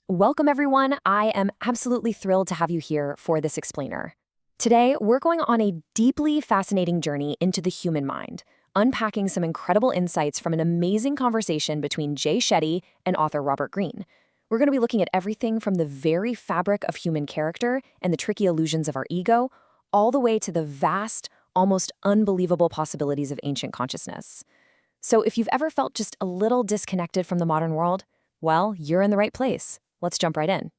Welcome, everyone. I am absolutely thrilled to have you here for this explainer. Today, we're going on a deeply fascinating journey into the human mind, unpacking some incredible insights from an amazing conversation between Jay Shetty and author Robert Greene. We're going to be looking at everything from the very fabric of human character and the tricky illusions of our ego, all the way to the vast, almost unbelievable possibilities of ancient consciousness. So if you've ever felt just a little disconnected from the modern world, well, you're in the right place. Let's jump right in.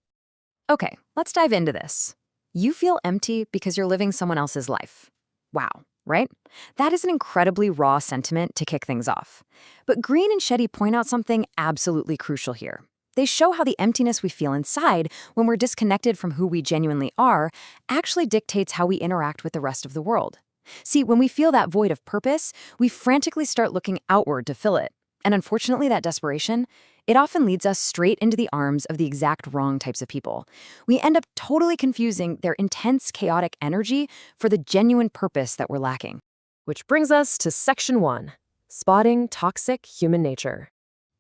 Okay, let's dive into this. You feel empty because you're living someone else's life. Wow, right? That is an incredibly raw sentiment to kick things off. But Green and Shetty point out something absolutely crucial here. They show how the emptiness we feel inside when we're disconnected from who we genuinely are actually dictates how we interact with the rest of the world. See, when we feel that void of purpose, we frantically start looking outward to fill it. And unfortunately, that desperation, it often leads us straight into the arms of the exact wrong types of people. We end up totally confusing their intense, chaotic energy for the genuine purpose that we're lacking. Which brings us to Section 1, Spotting Toxic Human Nature.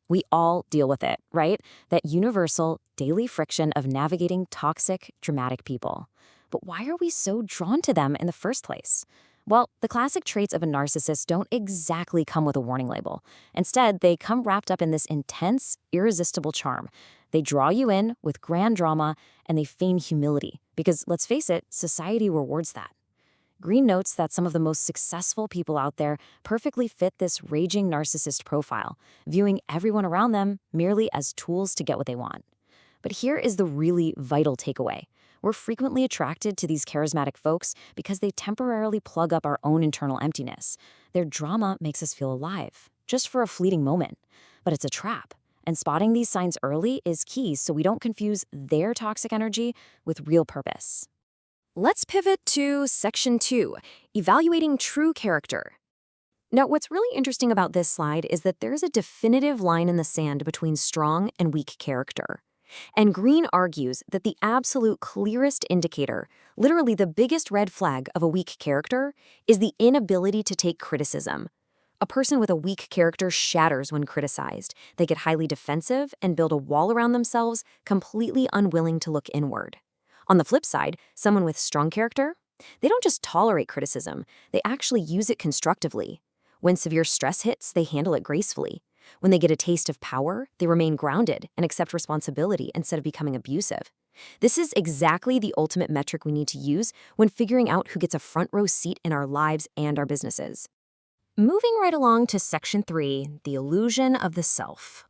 We all deal with it, right? That universal, daily friction of navigating toxic, dramatic people. But why are we so drawn to them in the first place? Well, the classic traits of a narcissist don't exactly come with a warning label. Instead, they come wrapped up in this intense, irresistible charm. They draw you in with grand drama, and they feign humility. Because, let's face it, society rewards that. Green notes that some of the most successful people out there perfectly fit this raging narcissist profile, viewing everyone around them merely as tools to get what they want. But here is the really vital takeaway. We're frequently attracted to these charismatic folks because they temporarily plug up our own internal emptiness. Their drama makes us feel alive, just for a fleeting moment. But it's a trap, and spotting these signs early is key so we don't confuse their toxic energy with real purpose. Let's pivot to Section 2, Evaluating True Character. Now, what's really interesting about this slide is that there's a definitive line in the sand between strong and weak character. And Green argues that the absolute clearest indicator, literally the biggest red flag of a weak character, is the inability to take criticism. A person with a weak character shatters when criticized. They get highly defensive and build a wall around themselves, completely unwilling to look inward. On the flip side, someone with strong character, they don't just tolerate criticism, they actually use it constructively. When severe stress hits, they handle it gracefully. When they get a taste of power, they remain grounded and accept responsibility instead of becoming abusive. This is exactly the ultimate metric we need to use when figuring out who gets a front row seat in our lives and our businesses. Moving right along to Section 3, the illusion of the self.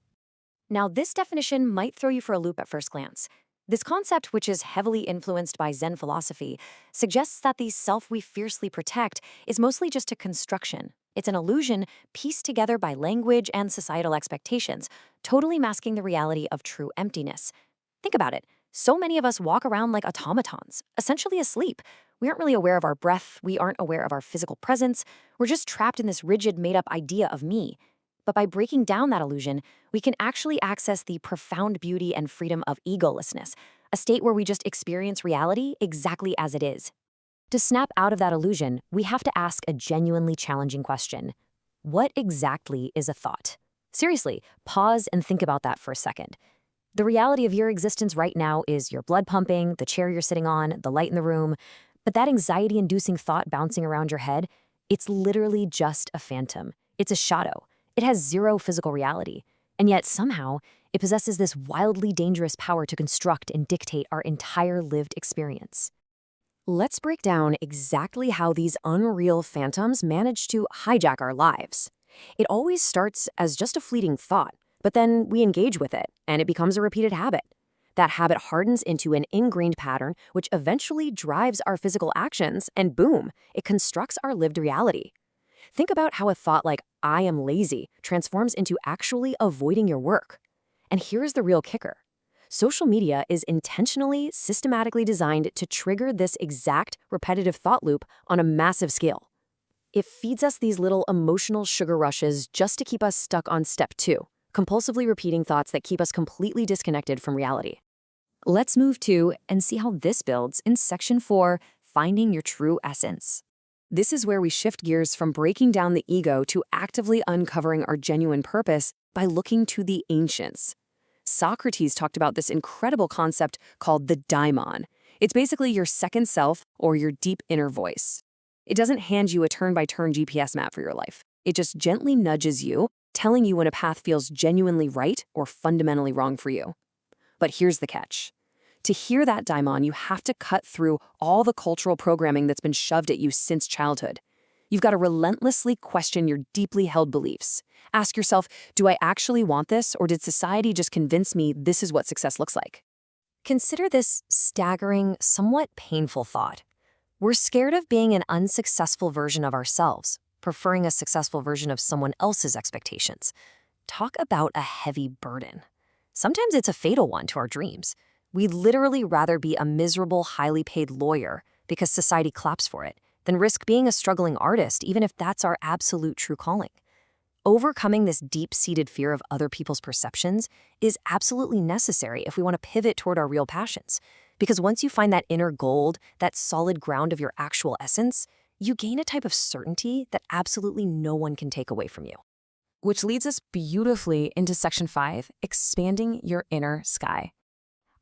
Now, this definition might throw you for a loop at first glance. This concept, which is heavily influenced by Zen philosophy, suggests that the self we fiercely protect is mostly just a construction. It's an illusion pieced together by language and societal expectations, totally masking the reality of true emptiness. Think about it. So many of us walk around like automatons, essentially asleep. We aren't really aware of our breath. We aren't aware of our physical presence. We're just trapped in this rigid, made-up idea of me. But by breaking down that illusion, we can actually access the profound beauty and freedom of egolessness, a state where we just experience reality exactly as it is. To snap out of that illusion, we have to ask a genuinely challenging question. What exactly is a thought? Seriously, pause and think about that for a second. The reality of your existence right now is your blood pumping, the chair you're sitting on, the light in the room. But that anxiety-inducing thought bouncing around your head, it's literally just a phantom. It's a shadow. It has zero physical reality. And yet somehow, it possesses this wildly dangerous power to construct and dictate our entire lived experience. Let's break down exactly how these unreal phantoms manage to hijack our lives. It always starts as just a fleeting thought, but then we engage with it, and it becomes a repeated habit. That habit hardens into an ingrained pattern, which eventually drives our physical actions, and boom, it constructs our lived reality. Think about how a thought like, "I am lazy," transforms into actually avoiding your work. And here's the real kicker. Social media is intentionally, systematically designed to trigger this exact repetitive thought loop on a massive scale. It feeds us these little emotional sugar rushes just to keep us stuck on step 2, compulsively repeating thoughts that keep us completely disconnected from reality. Let's move to and see how this builds in Section 4, Finding Your True Essence. This is where we shift gears from breaking down the ego to actively uncovering our genuine purpose by looking to the ancients. Socrates talked about this incredible concept called the daimon. It's basically your second self or your deep inner voice. It doesn't hand you a turn-by-turn GPS map for your life. It just gently nudges you, telling you when a path feels genuinely right or fundamentally wrong for you. But here's the catch. To hear that daimon, you have to cut through all the cultural programming that's been shoved at you since childhood. You've got to relentlessly question your deeply held beliefs. Ask yourself, do I actually want this, or did society just convince me this is what success looks like? Consider this staggering, somewhat painful thought. We're scared of being an unsuccessful version of ourselves, preferring a successful version of someone else's expectations. Talk about a heavy burden. Sometimes it's a fatal one to our dreams. We'd literally rather be a miserable, highly paid lawyer because society claps for it than risk being a struggling artist, even if that's our absolute true calling. Overcoming this deep-seated fear of other people's perceptions is absolutely necessary if we want to pivot toward our real passions. Because once you find that inner gold, that solid ground of your actual essence, you gain a type of certainty that absolutely no one can take away from you. Which leads us beautifully into Section 5, expanding your inner sky.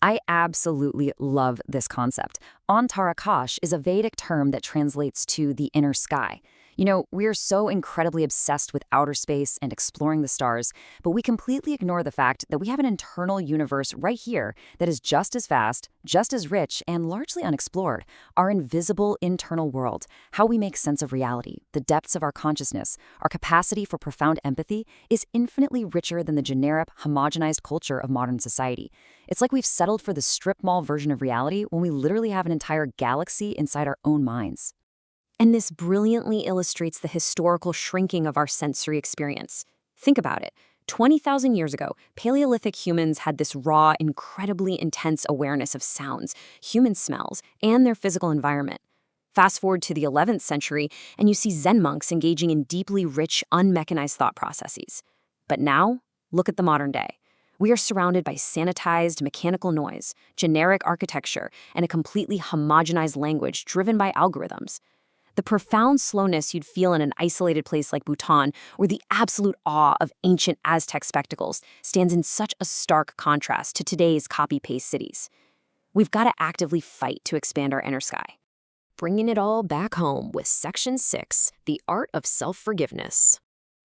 I absolutely love this concept. Antarakash is a Vedic term that translates to the inner sky. You know, we're so incredibly obsessed with outer space and exploring the stars, but we completely ignore the fact that we have an internal universe right here that is just as vast, just as rich, and largely unexplored. Our invisible internal world, how we make sense of reality, the depths of our consciousness, our capacity for profound empathy is infinitely richer than the generic, homogenized culture of modern society. It's like we've settled for the strip mall version of reality when we literally have an entire galaxy inside our own minds. And this brilliantly illustrates the historical shrinking of our sensory experience. Think about it. 20,000 years ago, Paleolithic humans had this raw, incredibly intense awareness of sounds, human smells, and their physical environment. Fast forward to the 11th century, and you see Zen monks engaging in deeply rich, unmechanized thought processes. But now, look at the modern day. We are surrounded by sanitized, mechanical noise, generic architecture, and a completely homogenized language driven by algorithms. The profound slowness you'd feel in an isolated place like Bhutan, or the absolute awe of ancient Aztec spectacles, stands in such a stark contrast to today's copy-paste cities. We've got to actively fight to expand our inner sky. Bringing it all back home with Section 6, the art of self-forgiveness.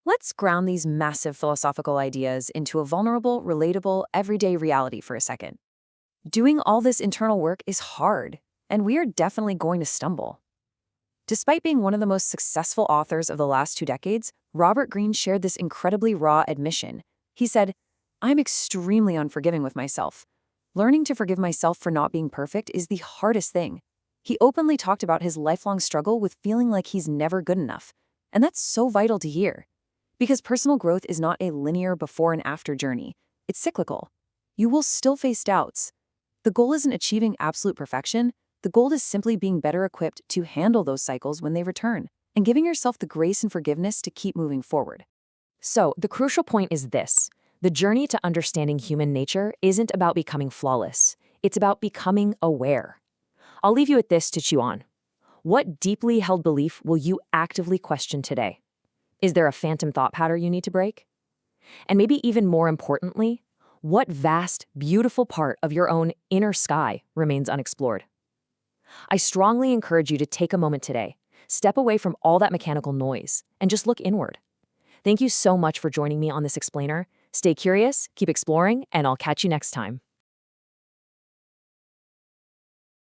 Let's ground these massive philosophical ideas into a vulnerable, relatable, everyday reality for a second. Doing all this internal work is hard, and we are definitely going to stumble. Despite being one of the most successful authors of the last 2 decades, Robert Greene shared this incredibly raw admission. He said, "I'm extremely unforgiving with myself. Learning to forgive myself for not being perfect is the hardest thing." He openly talked about his lifelong struggle with feeling like he's never good enough. And that's so vital to hear. Because personal growth is not a linear before and after journey. It's cyclical. You will still face doubts. The goal isn't achieving absolute perfection. The goal is simply being better equipped to handle those cycles when they return, and giving yourself the grace and forgiveness to keep moving forward. So, the crucial point is this. The journey to understanding human nature isn't about becoming flawless. It's about becoming aware. I'll leave you with this to chew on. What deeply held belief will you actively question today? Is there a phantom thought pattern you need to break? And maybe even more importantly, what vast, beautiful part of your own inner sky remains unexplored? I strongly encourage you to take a moment today, step away from all that mechanical noise, and just look inward. Thank you so much for joining me on this explainer. Stay curious, keep exploring, and I'll catch you next time.